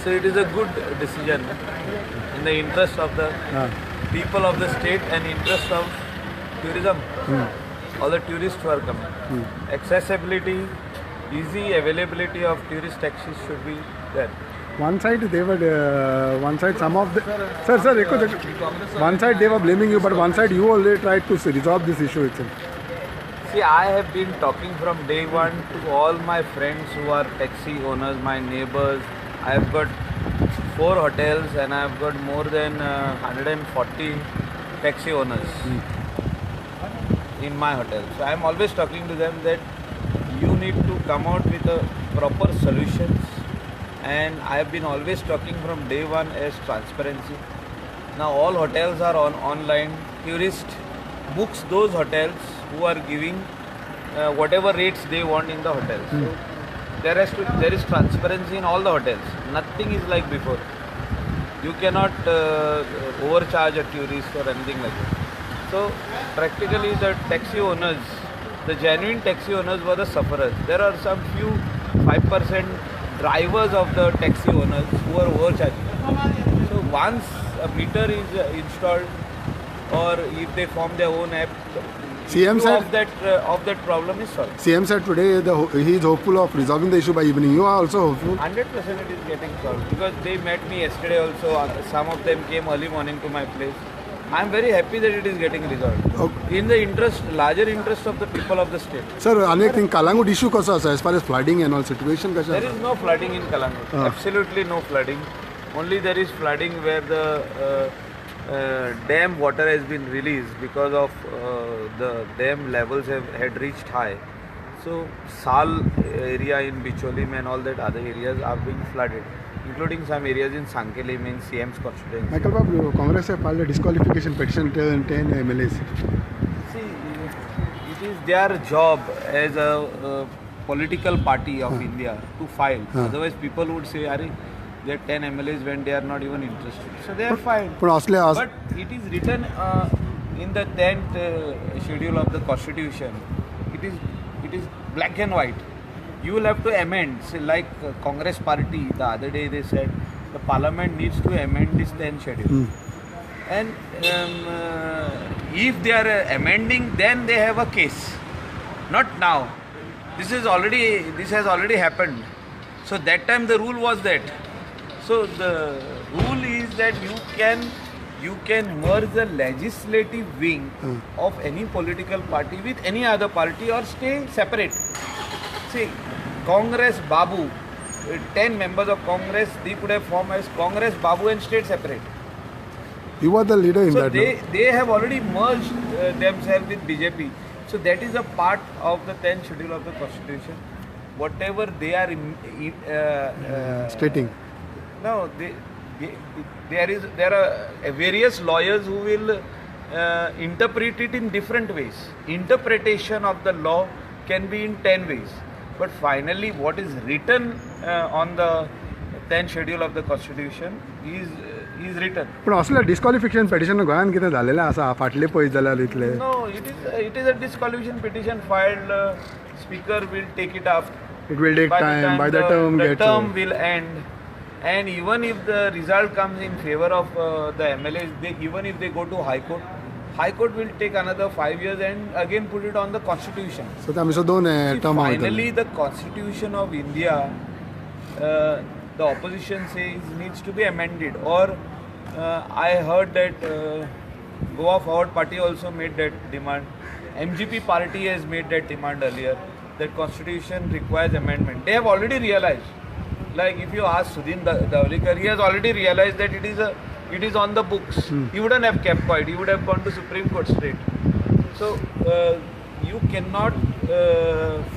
So it is a good decision in the interest of the people of the state and interest of tourism. All the tourists who are coming. Accessibility, easy availability of tourist taxis should be there. One side they were, one side some of the, one side they were blaming you, but one side you already tried to resolve this issue itself. See, I have been talking from day one to all my friends who are taxi owners, my neighbors. I have got 4 hotels and I have got more than 140 taxi owners in my hotel. So I am always talking to them that you need to come out with a proper solutions, and I have been always talking from day one as transparency. Now all hotels are online. Tourist books those hotels who are giving whatever rates they want in the hotels. So there is transparency in all the hotels. Nothing is like before. You cannot overcharge a tourist or anything like that. So practically the taxi owners, the genuine taxi owners were the sufferers. There are some few 5% drivers of the taxi owners who are overcharging. So once a meter is installed, or if they form their own app, CM said of that problem is solved. CM said today he is hopeful of resolving the issue by evening. You are also hopeful? 100% it is getting solved, because they met me yesterday also. Some of them came early morning to my place. I am very happy that it is getting resolved. Okay. In the larger interest of the people of the state. Sir, अनेक thing Kalangut issue कसा असा as far as flooding and all situation कसा? There is no flooding in Kalangut. Absolutely no flooding. Only there is flooding where the dam water has been released because of the dam levels had reached high. So Sal area in Bicholim and all that other areas are being flooded, including some areas in Sankeli, in CM's constituency. Michael Babu, Congress has filed a disqualification petition to 10 MLAs. See, it is their job as a political party of India to file. Otherwise, people would say, "Arey, there are 10 MLAs when they are not even interested." So they are filed. But it is written in the 10th schedule of the Constitution. It is black and white. You will have to amend. Say like Congress party, the other day they said the parliament needs to amend this 10th schedule. And if they are amending, then they have a case. Not now. This has already happened. So that time the rule was that. So the rule is that you can merge the legislative wing of any political party with any other party or stay separate. See, Congress Babu, 10 members of Congress, they could have formed as Congress Babu and stayed separate. You were the leader in that. So they have already merged themselves with BJP. So that is a part of the 10th schedule of the Constitution. Whatever they are stating. No, there are various lawyers who will interpret it in different ways. Interpretation of the law can be in 10 ways. But finally, what is written on the 10th schedule of the Constitution is written. पण असल्या disqualification petition गोंयान कितें जालेलें आसा फाटले पयस जाल्यार इतले? No, it is a disqualification petition filed. Speaker will take it up. It will take time. By the term the gets term over. will end. And even if the result comes in favor of the MLAs, even if they go to High Court, High Court will take another 5 years and again put it on the Constitution. So finally, the Constitution of India, the opposition says needs to be amended. Or I heard that Goa Forward Party also made that demand. MGP party has made that demand earlier, that Constitution requires amendment. They have already realized. Like if you ask Sudhin Davlikar, he has already realized that it is on the books. He wouldn't have kept quiet. He would have gone to Supreme Court straight. So you cannot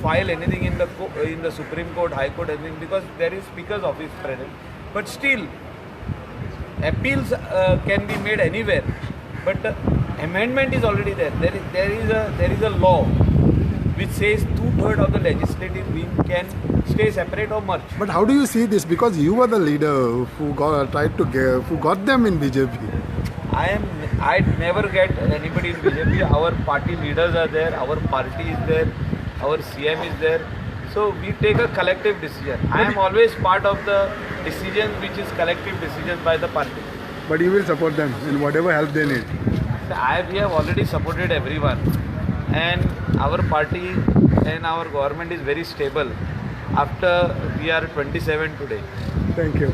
file anything in the Supreme Court, High Court, anything, because there is Speaker's office present. But still, appeals can be made anywhere. But the amendment is already there. There is a law which says 2/3 of the legislative wing can stay separate or merge. But how do you see this? Because you were the leader who got them in BJP. I never get anybody in BJP. Our party leaders are there. Our party is there. Our CM is there. So we take a collective decision. I am always part of the decision which is collective decision by the party. But you will support them in whatever help they need. We have already supported everyone, and our party and our government is very stable after we are 27 today. Thank you.